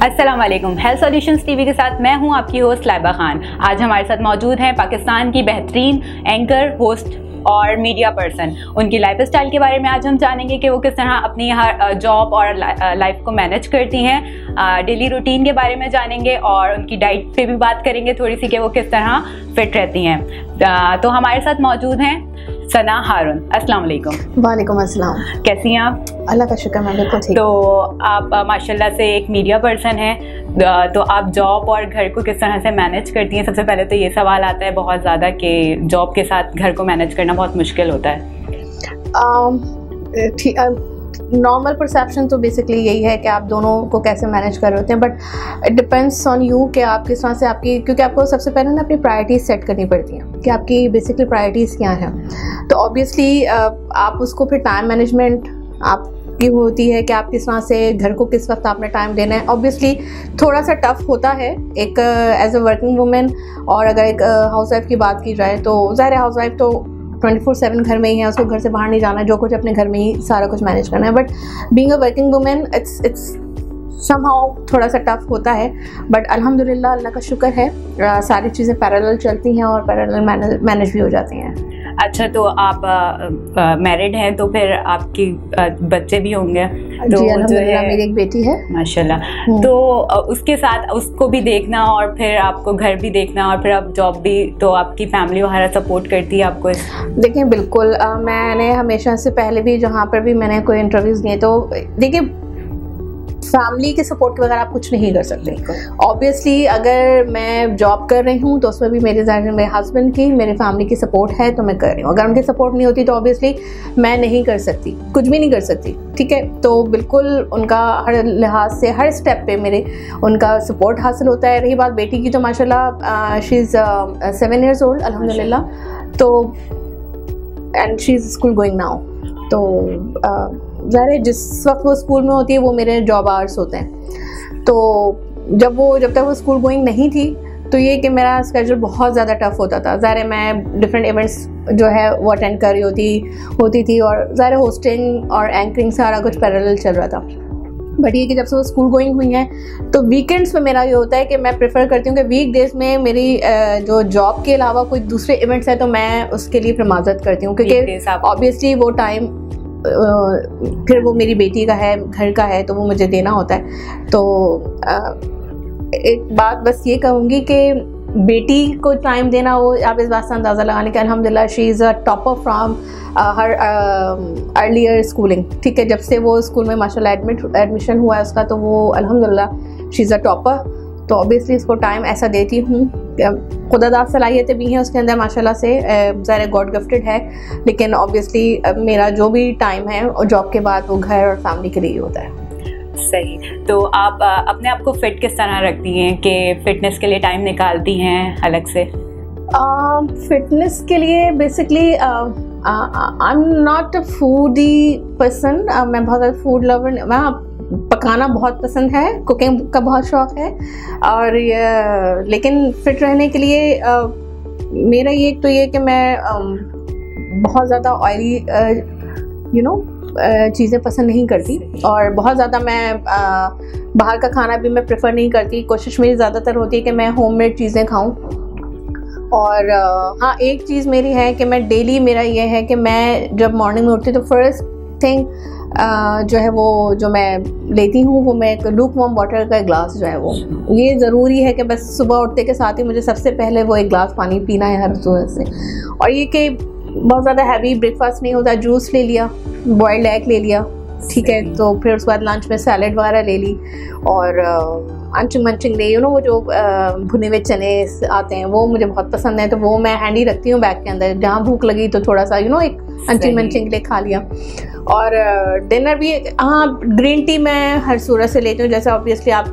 अस्सलाम वालेकुम। Health solutions TV के साथ मैं हूं आपकी होस्ट लाइबा खान। आज हमारे साथ मौजूद हैं पाकिस्तान की बेहतरीन एंकर, होस्ट और मीडिया पर्सन। उनकी लाइफस्टाइल के बारे में आज हम जानेंगे कि वो किस तरह अपनी जॉब और लाइफ को मैनेज करती हैं। डेली रूटीन के बारे में जानेंगे और उनकी डाइट पे भी बात करेंगे थोड़ी सी कि वो किस तरह फिट रहती हैं। तो हमारे साथ मौजूद हैं सना हारून। अस्सलाम वालेकुम। वालेकुम अस्सलाम। कैसी हैं आप? अल्लाह का शुक्र, मैं बिल्कुल ठीक। तो आप माशाल्लाह से एक मीडिया पर्सन हैं, तो आप जॉब और घर को किस तरह से मैनेज करती हैं? सबसे पहले तो ये सवाल आता है बहुत ज़्यादा कि जॉब के साथ घर को मैनेज करना बहुत मुश्किल होता है। नॉर्मल परसेप्शन तो बेसिकली यही है कि आप दोनों को कैसे मैनेज कर रहे होते हैं, but it depends on you कि आप किस तरह से आपकी, क्योंकि आपको सबसे पहले ना अपनी प्रायोरिटीज़ सेट करनी पड़ती हैं कि आपकी बेसिकली प्रायोरिटीज़ क्या हैं। तो ऑब्वियसली आप उसको फिर टाइम मैनेजमेंट आपकी होती है कि आप किस तरह से घर को किस वक्त आपने टाइम देना है। ऑब्वियसली थोड़ा सा टफ होता है एक एज अ वर्किंग वुमेन, और अगर एक हाउस वाइफ की बात की जाए तो ज़ाहिर है हाउस वाइफ तो 24/7 घर में ही है, उसको घर से बाहर नहीं जाना, जो कुछ अपने घर में ही सारा कुछ मैनेज करना है। But being a working women it's somehow थोड़ा सा टफ होता है, बट अल्हम्दुलिल्लाह अल्लाह का शुक्र है सारी चीज़ें पैरेलल चलती हैं और पैरेलल मैनेज भी हो जाती हैं। अच्छा, तो आप मैरिड हैं तो फिर आपकी बच्चे भी होंगे? तो जी अल्हम्दुलिल्लाह मेरी एक बेटी है माशाल्लाह। तो उसके साथ उसको भी देखना और फिर आपको घर भी देखना और फिर आप जॉब भी, तो आपकी फैमिली वगैरह सपोर्ट करती है आपको? देखिए बिल्कुल, मैंने हमेशा से पहले भी जहाँ पर भी मैंने कोई इंटरव्यूज़ दिए तो देखिए फैमिली के सपोर्ट के बगैर आप कुछ नहीं कर सकते। ऑब्वियसली अगर मैं जॉब कर रही हूँ तो उसमें भी मेरे हस्बैंड की, मेरे फैमिली की सपोर्ट है तो मैं कर रही हूँ। अगर उनकी सपोर्ट नहीं होती तो ऑब्वियसली मैं नहीं कर सकती, कुछ भी नहीं कर सकती। ठीक है, तो बिल्कुल उनका हर लिहाज से हर स्टेप पे मेरे उनका सपोर्ट हासिल होता है। रही बात बेटी की तो माशाल्लाह शी इज़ 7 years old अल्हम्दुलिल्लाह, तो and she is school going now. तो ज़ाहिर है जिस वक्त वो स्कूल में होती है वो मेरे जॉब आवर्स होते हैं। तो जब तक वो स्कूल गोइंग नहीं थी तो ये कि मेरा स्केड्यूल बहुत ज़्यादा टफ होता था। ज़ाहिर है मैं डिफरेंट इवेंट्स जो है वो अटेंड कर रही होती थी, और ज़ाहिर है होस्टिंग और एंकरिंग सारा कुछ पैरेलल चल रहा था। बट ये कि जब से वो स्कूल गोइंग हुई हैं तो वीकेंड्स में मेरा ये होता है कि मैं प्रेफर करती हूँ कि वीक डेज़ में मेरी जो जॉब के अलावा कोई दूसरे इवेंट्स हैं तो मैं उसके लिए फिर माजरत करती हूँ, क्योंकि ऑब्वियसली वो टाइम फिर वो मेरी बेटी का है, घर का है, तो वो मुझे देना होता है। तो एक बात बस ये कहूँगी कि बेटी को टाइम देना, वो आप इस बात से अंदाज़ा लगाने के अल्हम्दुलिल्लाह she is a topper from her earlier schooling. ठीक है, जब से वो स्कूल में माशाल्लाह एडमिशन हुआ है उसका, तो वो अल्हम्दुलिल्लाह शी इज़ अ टॉपर। तो ऑब्वियसली इसको टाइम ऐसा देती हूँ, खुदादाद सलाहियतें भी हैं उसके अंदर माशाल्लाह से, ज़ाहिर गॉड गिफ्टेड है, लेकिन ऑब्वियसली मेरा जो भी टाइम है और जॉब के बाद वो घर और फैमिली के लिए होता है। सही। तो आप अपने आप को फिट किस तरह रखती हैं कि फ़िटनेस के लिए टाइम निकालती हैं अलग से? फिटनेस के लिए basically I am not a foodie person. मैं बहुत ज़्यादा फूड लवर, मैं पकाना बहुत पसंद है, कुकिंग का बहुत शौक़ है, और लेकिन फिट रहने के लिए मेरा ये तो ये कि मैं बहुत ज़्यादा ऑयली चीज़ें पसंद नहीं करती, और बहुत ज़्यादा मैं बाहर का खाना भी मैं प्रेफर नहीं करती। कोशिश मेरी ज़्यादातर होती है कि मैं होममेड चीज़ें खाऊं। और हाँ, एक चीज़ मेरी है कि मैं डेली, मेरा ये है कि मैं जब मॉर्निंग में उठती तो फर्स्ट थिंग जो है वो जो मैं लेती हूँ वो मैं एक लूक वार्म वाटर का ग्लास जो है वो, ये ज़रूरी है कि बस सुबह उठते के साथ ही मुझे सबसे पहले वो एक ग्लास पानी पीना है हर सुबह से। और ये कि बहुत ज़्यादा हैवी ब्रेकफास्ट नहीं होता, जूस ले लिया, बॉइल्ड एग ले लिया, ठीक है, तो फिर उसके बाद लंच में सैलेड वगैरह ले ली, और अंचिंग ले, वो जो भुने हुए चने आते हैं वो मुझे बहुत पसंद है, तो वो मैं हैंडी रखती हूँ बैग के अंदर, जहाँ भूख लगी तो थोड़ा सा एक अंचिंग के लिए खा लिया। और डिनर भी हाँ, ग्रीन टी मैं हर सूरत से लेती हूँ। जैसे ऑब्वियसली आप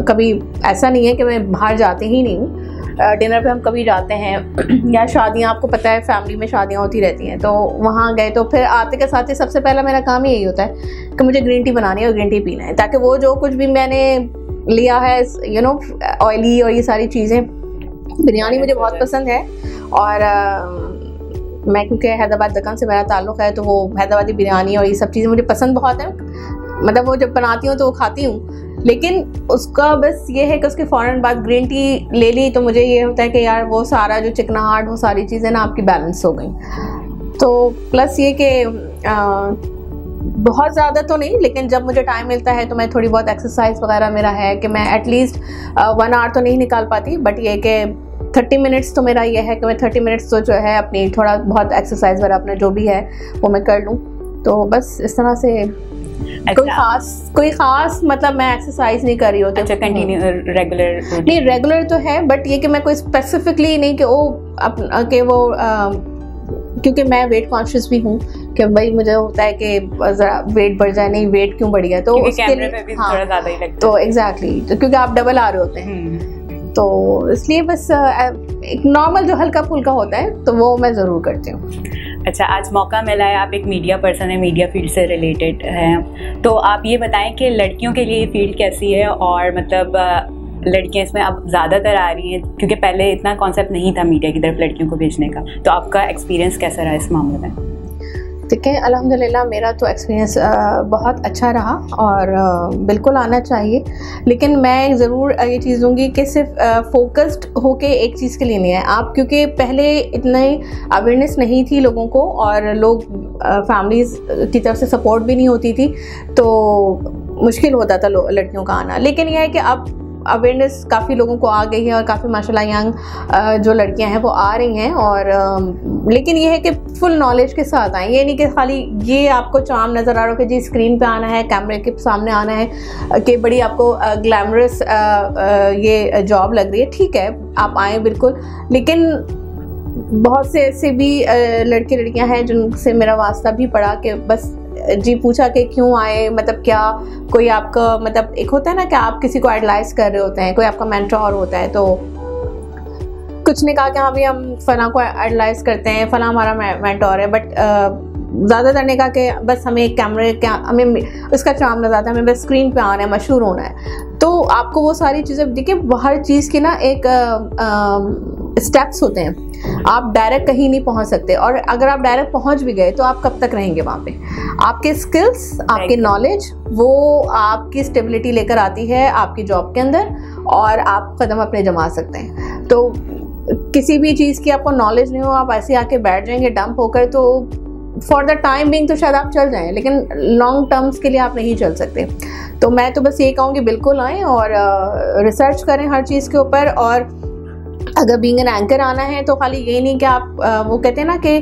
कभी ऐसा नहीं है कि मैं बाहर जाते ही नहीं हूँ, डिनर पे हम कभी जाते हैं या शादियाँ, आपको पता है फैमिली में शादियाँ होती रहती हैं, तो वहाँ गए तो फिर आते के साथ ही सबसे पहला मेरा काम यही होता है कि मुझे ग्रीन टी बनानी है और ग्रीन टी पीना है, ताकि वो जो कुछ भी मैंने लिया है ऑयली और ये सारी चीज़ें, बिरयानी मुझे बहुत पसंद है। और मैं क्योंकि हैदराबाद दक्कन से मेरा ताल्लुक़ है, तो वो हैदराबादी बिरयानी और ये सब चीज़ें मुझे पसंद बहुत है। मतलब वो जब बनाती हूँ तो वो खाती हूँ, लेकिन उसका बस ये है कि उसके फ़ौरन बाद ग्रीन टी ले ली तो मुझे ये होता है कि यार वो सारा जो चिकनाहट, वो सारी चीज़ें ना आपकी बैलेंस हो गई। तो प्लस ये कि बहुत ज़्यादा तो नहीं, लेकिन जब मुझे टाइम मिलता है तो मैं थोड़ी बहुत एक्सरसाइज वगैरह मेरा है कि मैं एटलीस्ट 1 आवर तो नहीं निकाल पाती, बट ये कि 30 मिनट्स तो मेरा ये है कि मैं 30 मिनट्स तो जो है अपनी थोड़ा बहुत एक्सरसाइज वगैरह अपना जो भी है वो मैं कर लूँ। तो बस इस तरह से कोई खास मतलब मैं एक्सरसाइज नहीं कर रही होती। अच्छा, कंटिन्यू रेगुलर नहीं, रेगुलर तो है, बट ये कि मैं कोई स्पेसिफिकली नहीं कि वो क्योंकि मैं वेट कॉन्शियस भी हूँ कि भाई मुझे होता है कि ज़रा वेट बढ़ जाए, नहीं वेट क्यों बढ़ गया, तो उसके लिए थोड़ा ज़्यादा ही लगता है। तो एग्जैक्टली, तो क्योंकि आप डबल आ रहे होते हैं तो इसलिए बस एक नॉर्मल जो हल्का फुल्का होता है तो वो मैं ज़रूर करती हूँ। अच्छा, आज मौका मिला है, आप एक मीडिया पर्सन है, मीडिया फील्ड से रिलेटेड हैं, तो आप ये बताएं कि लड़कियों के लिए ये फील्ड कैसी है, और मतलब लड़कियां इसमें अब ज़्यादातर आ रही हैं, क्योंकि पहले इतना कॉन्सेप्ट नहीं था मीडिया की तरफ लड़कियों को भेजने का। तो आपका एक्सपीरियंस कैसा रहा इस मामले में? ठीक है, अल्हम्दुलिल्लाह मेरा तो एक्सपीरियंस बहुत अच्छा रहा और बिल्कुल आना चाहिए, लेकिन मैं ज़रूर ये चीज़ दूँगी कि सिर्फ फोकस्ड होके एक चीज़ के लिए नहीं है आप, क्योंकि पहले इतने अवेयरनेस नहीं थी लोगों को और लोग फैमिलीज़ की तरफ से सपोर्ट भी नहीं होती थी, तो मुश्किल होता था लड़कियों का आना। लेकिन यह है कि अब अवेयरनेस काफ़ी लोगों को आ गई है और काफ़ी माशाल्लाह यंग जो लड़कियां हैं वो आ रही हैं, और लेकिन ये है कि फुल नॉलेज के साथ आएँ। ये नहीं कि खाली ये आपको चार्म नज़र आ रहा हो कि जी स्क्रीन पे आना है, कैमरे के सामने आना है, कि बड़ी आपको ग्लैमरस ये जॉब लग रही है। ठीक है, आप आएँ बिल्कुल, लेकिन बहुत से ऐसे भी लड़के लड़कियां हैं जिनसे मेरा वास्ता भी पड़ा कि बस जी पूछा कि क्यों आए, मतलब क्या कोई आपका मतलब एक होता है ना कि आप किसी को आइडलाइज कर रहे होते हैं, कोई आपका मेंटोर होता है, तो कुछ ने कहा कि हाँ भी हम फलां को आइडलाइज करते हैं, फलां हमारा मेंटोर है, बट ज़्यादातर ने कहा कि बस हमें एक कैमरे क्या हमें उसका चार्म नज़र आता है, हमें बस स्क्रीन पे आना है, मशहूर होना है। तो आपको वो सारी चीज़ें देखिए, हर चीज़ की ना एक स्टेप्स होते हैं, आप डायरेक्ट कहीं नहीं पहुंच सकते, और अगर आप डायरेक्ट पहुंच भी गए तो आप कब तक रहेंगे वहाँ पे। आपके स्किल्स, आपके नॉलेज, वो आपकी स्टेबिलिटी लेकर आती है आपकी जॉब के अंदर, और आप कदम अपने जमा सकते हैं। तो किसी भी चीज़ की आपको नॉलेज नहीं हो, आप ऐसे आके बैठ जाएंगे डंप होकर, तो फॉर द टाइम बिंग तो शायद आप चल जाएं, लेकिन लॉन्ग टर्म्स के लिए आप नहीं चल सकते। तो मैं तो बस ये कहूँगी बिल्कुल आएँ और रिसर्च करें हर चीज़ के ऊपर, और अगर बीइंग एन एंकर आना है तो खाली ये नहीं कि आप वो कहते हैं ना कि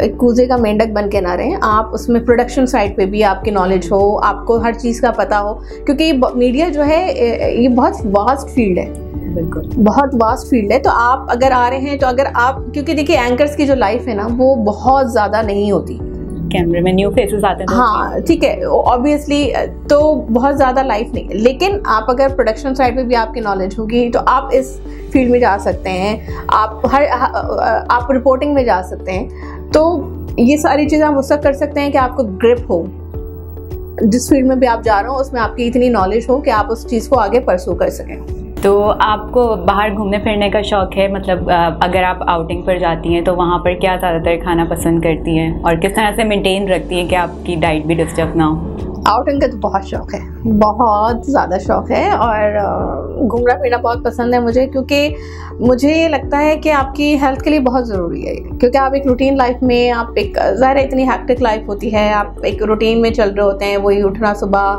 एक कूजे का मेंढक बन के ना रहें, आप उसमें प्रोडक्शन साइड पे भी आपकी नॉलेज हो, आपको हर चीज़ का पता हो, क्योंकि मीडिया जो है ये बहुत वास्ट फील्ड है, बिल्कुल बहुत वास्ट फील्ड है। तो आप अगर आ रहे हैं तो अगर आप, क्योंकि देखिए एंकर्स की जो लाइफ है ना वो बहुत ज़्यादा नहीं होती, कैमरे में न्यू फेसेस आते हैं, हाँ ठीक है ऑब्वियसली, तो बहुत ज़्यादा लाइफ नहीं, लेकिन आप अगर प्रोडक्शन साइड पे भी आपकी नॉलेज होगी तो आप इस फील्ड में जा सकते हैं, आप रिपोर्टिंग में जा सकते हैं। तो ये सारी चीज़ें आप उस वक्त कर सकते हैं कि आपको ग्रिप हो, जिस फील्ड में भी आप जा रहे हो उसमें आपकी इतनी नॉलेज हो कि आप उस चीज़ को आगे परस्यू कर सकें। तो आपको बाहर घूमने फिरने का शौक़ है, मतलब अगर आप आउटिंग पर जाती हैं तो वहाँ पर क्या ज़्यादातर खाना पसंद करती हैं, और किस तरह से मेंटेन रखती हैं कि आपकी डाइट भी डिस्टर्ब ना हो? आउटिंग का तो बहुत शौक़ है, बहुत ज़्यादा शौक़ है, और घूमना फिरना बहुत पसंद है मुझे, क्योंकि मुझे ये लगता है कि आपकी हेल्थ के लिए बहुत ज़रूरी है, क्योंकि आप एक रूटीन लाइफ में, आप एक ज़ाहिर इतनी हैक्टिक लाइफ होती है, आप एक रूटीन में चल रहे होते हैं, वही उठना सुबह,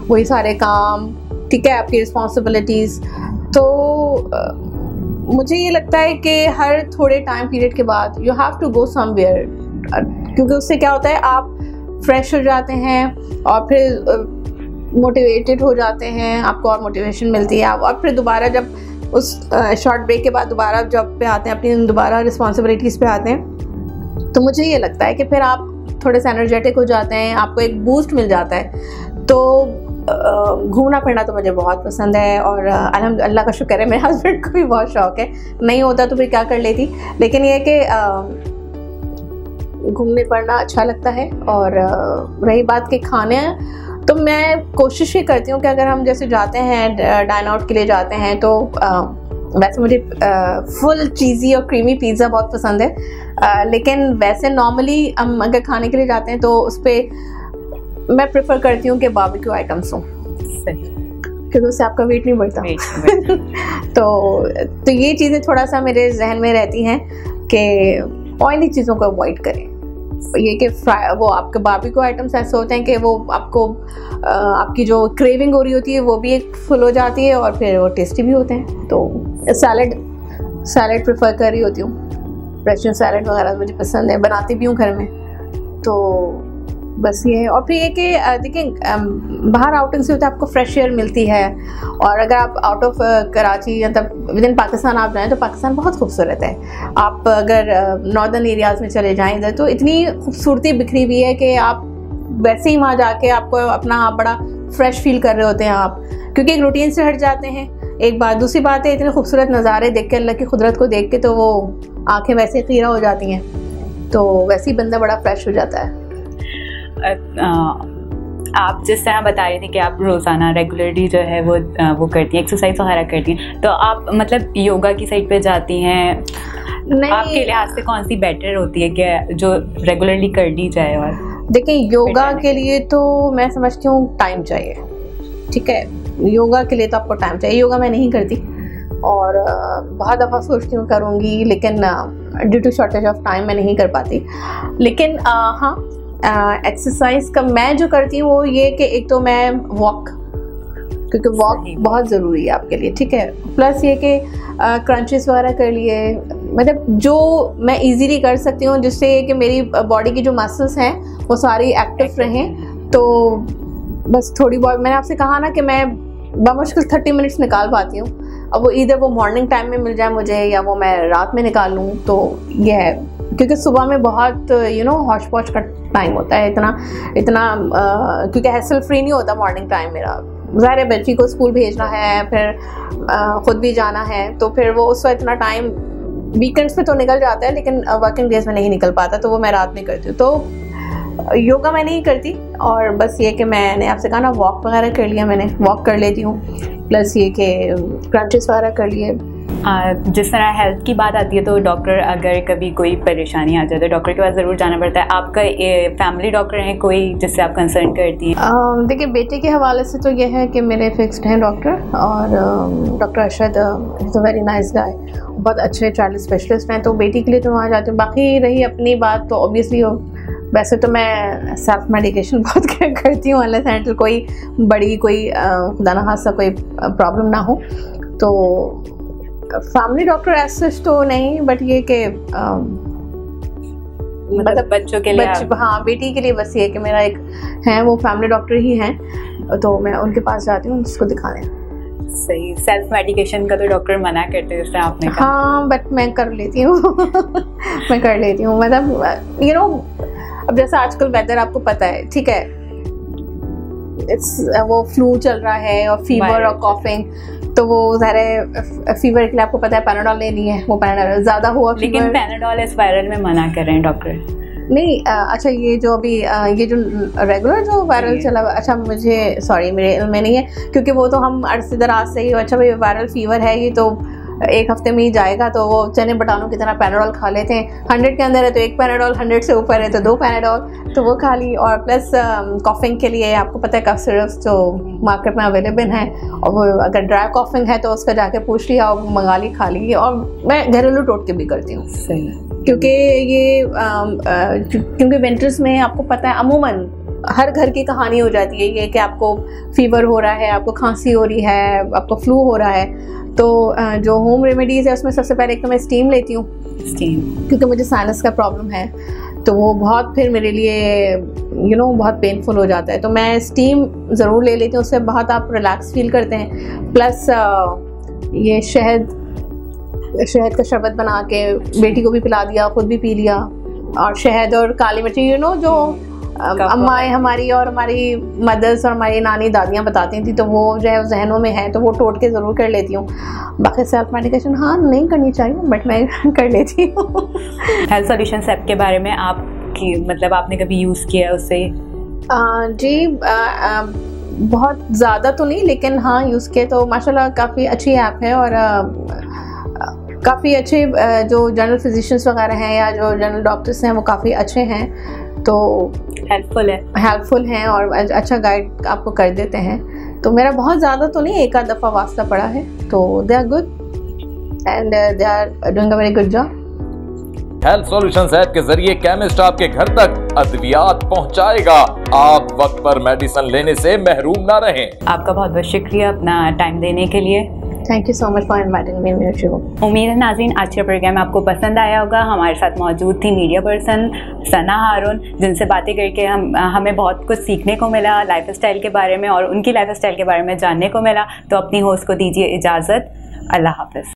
वही सारे काम, ठीक है, आपकी रिस्पॉन्सिबिलिटीज़। तो मुझे ये लगता है कि हर थोड़े टाइम पीरियड के बाद you have to go somewhere, क्योंकि उससे क्या होता है आप फ्रेश हो जाते हैं और फिर मोटिवेटेड हो जाते हैं, आपको और मोटिवेशन मिलती है, और फिर दोबारा जब उस शॉर्ट ब्रेक के बाद दोबारा जॉब पे आते हैं, अपनी दोबारा रिस्पॉन्सिबिलिटीज़ पे आते हैं, तो मुझे ये लगता है कि फिर आप थोड़े से एनर्जेटिक हो जाते हैं, आपको एक बूस्ट मिल जाता है। तो घूमना फिरना तो मुझे बहुत पसंद है, और अल्लाह का शुक्र है मेरे हस्बैंड को भी बहुत शौक़ है, नहीं होता तो फिर क्या कर लेती, लेकिन ये कि घूमने फिरना अच्छा लगता है। और रही बात के खाने, तो मैं कोशिश ये करती हूँ कि अगर हम जैसे जाते हैं डाइन आउट के लिए जाते हैं, तो वैसे मुझे फुल चीज़ी और क्रीमी पिज़्ज़ा बहुत पसंद है, लेकिन वैसे नॉर्मली हम अगर खाने के लिए जाते हैं तो उस पर मैं प्रेफर करती हूँ कि बारबेक्यू आइटम्स हों, क्योंकि उससे आपका वेट नहीं बढ़ता। तो ये चीज़ें थोड़ा सा मेरे जहन में रहती हैं कि ऑयली चीज़ों को अवॉइड करें। ये कि वो आपके बारबेक्यू आइटम्स ऐसे होते हैं कि वो आपको आपकी जो क्रेविंग हो रही होती है वो भी एक फुल हो जाती है और फिर वो टेस्टी भी होते हैं। तो सैलड प्रेफर कर रही होती हूँ, रेस्टोरेंट सैलड वगैरह मुझे पसंद है, बनाती भी हूँ घर में। तो बस ये है। और फिर ये कि देखिए बाहर आउटिंग से होता है आपको फ्रेश एयर मिलती है, और अगर आप आउट ऑफ कराची मतलब विद इन पाकिस्तान आप जाएं तो पाकिस्तान बहुत खूबसूरत है। आप अगर नॉर्दर्न एरियाज़ में चले जाएं इधर तो इतनी खूबसूरती बिखरी हुई है कि आप वैसे ही वहाँ जाके आपको अपना आप बड़ा फ्रेश फील कर रहे होते हैं आप, क्योंकि एक रूटीन से हट जाते हैं। एक बात, दूसरी बात है इतने खूबसूरत नज़ारे देख के, अल्लाह की कुदरत को देख के तो वो आँखें वैसे खीरा हो जाती हैं, तो वैसे ही बंदा बड़ा फ्रेश हो जाता है। आप जिस तरह बता रही थी कि आप रोज़ाना रेगुलरली जो है वो करती हैं, एक्सरसाइज वगैरह करती हैं, तो आप मतलब योगा की साइड पे जाती हैं? नहीं, आपके लिहाज से कौन सी बेटर होती है कि जो रेगुलरली कर ली जाए? और देखिए योगा के लिए तो मैं समझती हूँ टाइम चाहिए, ठीक है। योगा के लिए तो आपको टाइम चाहिए। योगा मैं नहीं करती और बहुत दफ़ा सोचती हूँ करूँगी, लेकिन due to shortage of time मैं नहीं कर पाती। लेकिन हाँ, एक्सरसाइज का मैं जो करती हूँ वो ये कि एक तो मैं वॉक, क्योंकि वॉक बहुत ज़रूरी है आपके लिए, ठीक है। प्लस ये कि क्रंचेस वगैरह कर लिए, मतलब जो मैं इजीली कर सकती हूँ जिससे कि मेरी बॉडी की जो मसल्स हैं वो सारी एक्टिव रहें। तो बस थोड़ी बहुत, मैंने आपसे कहा ना कि मैं बमुश्किल 30 मिनट्स निकाल पाती हूँ। अब वो इधर वो मॉर्निंग टाइम में मिल जाए मुझे या वो मैं रात में निकाल लूँ, तो ये है। क्योंकि सुबह में बहुत हौच पौच का टाइम होता है, इतना क्योंकि हैसल फ्री नहीं होता मॉर्निंग टाइम मेरा। ज़ाहिर है बच्ची को स्कूल भेजना है, फिर ख़ुद भी जाना है, तो फिर वो उस वक्त इतना टाइम वीकेंड्स पे तो निकल जाता है, लेकिन वर्किंग डेज में नहीं निकल पाता, तो वो मैं रात में करती हूँ। तो योगा मैं नहीं करती, और बस ये कि मैंने आपसे कहा ना वॉक वगैरह कर लिया, मैंने वॉक कर लेती हूँ। प्लस ये कि क्रंचेस वगैरह कर लिए। जिस तरह हेल्थ की बात आती है तो डॉक्टर, अगर कभी कोई परेशानी आ जाए तो डॉक्टर के पास ज़रूर जाना पड़ता है। आपका फैमिली डॉक्टर है कोई जिससे आप कंसर्न करती हैं? देखिए बेटे के हवाले से तो ये है कि मेरे फिक्स्ड हैं डॉक्टर, और doctor Arshad is a very nice guy, बहुत अच्छे चाइल्ड स्पेशलिस्ट हैं, तो बेटी के लिए तो वहाँ जाती हूँ। बाकी रही अपनी बात तो ऑब्वियसली वैसे तो मैं सेल्फ मेडिकेशन बहुत करती हूँ, अनलेस एंड कोई बड़ी कोई खुदा ना खास्ता कोई प्रॉब्लम ना हो। तो फैमिली डॉक्टर ऐसे तो नहीं, बट ये कि मतलब बच्चों के लिए हाँ बेटी के लिए बस ये कि मेरा एक है वो फैमिली डॉक्टर ही हैं, तो मैं उनके पास जाती हूँ उसको दिखाने। सही। सेल्फ मेडिकेशन का तो डॉक्टर मना करते हैं, जैसे आपने कहा। हाँ बट मैं कर लेती हूँ मैं कर लेती हूँ, मतलब अब जैसा आजकल वेदर आपको पता है, ठीक है, वो फ्लू चल रहा है और फीवर और कॉफिंग, तो वो ज़ाहिर फीवर के लिए आपको पता है पैनाडोल लेनी है, वो पैनाडोल ज़्यादा हुआ। लेकिन पैनाडोल इस वायरल में मना कर रहे हैं डॉक्टर। नहीं अच्छा, ये जो अभी ये जो रेगुलर जो वायरल चला, अच्छा मुझे सॉरी मेरे इल्म में नहीं है, क्योंकि वो तो हम अर्से दराज से ही, अच्छा भाई वायरल फीवर है ये तो एक हफ्ते में ही जाएगा, तो वो चने बटानों की तरह पैनाडोल खा लेते हैं। 100 के अंदर है तो एक पैनाडोल, 100 से ऊपर है तो 2 पैनाडोल, तो वो खा ली। और प्लस कॉफिंग के लिए आपको पता है कफ सिरप्स जो मार्केट में अवेलेबल हैं, और वो अगर ड्राई कॉफिंग है तो उसका जाके पूछ लिया और मंगा ली, खा ली। और मैं घरेलू टोटके भी करती हूँ, क्योंकि ये क्योंकि विंटर्स में आपको पता है अमूमन हर घर की कहानी हो जाती है ये कि आपको फीवर हो रहा है, आपको खांसी हो रही है, आपको फ्लू हो रहा है, तो जो होम रेमेडीज़ है उसमें सबसे पहले एक तो मैं स्टीम लेती हूँ, क्योंकि मुझे साइनस का प्रॉब्लम है, तो वो बहुत फिर मेरे लिए बहुत पेनफुल हो जाता है, तो मैं स्टीम ज़रूर ले लेती हूँ, उससे बहुत आप रिलैक्स फील करते हैं। प्लस ये शहद का शरबत बना के बेटी को भी पिला दिया, खुद भी पी लिया, और शहद और काली मिर्ची जो अम्माएँ हमारी और हमारी मदर्स और हमारी नानी दादियाँ बताती थी, तो वो जो है जहनों में है, तो वो टोट के ज़रूर कर लेती हूँ। बाकी सेल्फ मेडिकेशन हाँ नहीं करनी चाहिए, बट मैं कर लेती हूँ। हेल्थ सॉल्यूशंस ऐप के बारे में आपकी मतलब आपने कभी यूज़ किया है उससे? जी बहुत ज़्यादा तो नहीं, लेकिन हाँ यूज़ किया, तो माशाल्लाह काफ़ी अच्छी ऐप है, और काफ़ी अच्छे जो जनरल फिजिशियंस वगैरह हैं या जो जनरल डॉक्टर्स हैं वो काफ़ी अच्छे हैं, तो हेल्पफुल हैं और अच्छा गाइड आपको कर देते हैं। तो मेरा बहुत ज़्यादा तो नहीं, एक आध दफ़ा वास्ता पड़ा है, तो they are good and they are doing a very good job. Health solutions app के जरिए केमिस्ट आपके घर तक अद्वियात पहुंचाएगा। आप वक्त पर मेडिसिन लेने से महरूम ना रहें। आपका बहुत बहुत शुक्रिया अपना टाइम देने के लिए। Thank you so much for inviting me in your show. उम्मीद है नाज़रीन आज का प्रोग्राम आपको पसंद आया होगा। हमारे साथ मौजूद थी मीडिया पर्सन सना हारून, जिनसे बातें करके हमें बहुत कुछ सीखने को मिला लाइफस्टाइल के बारे में और उनकी लाइफस्टाइल के बारे में जानने को मिला। तो अपनी होस्ट को दीजिए इजाज़त। अल्लाह हाफ़िज़।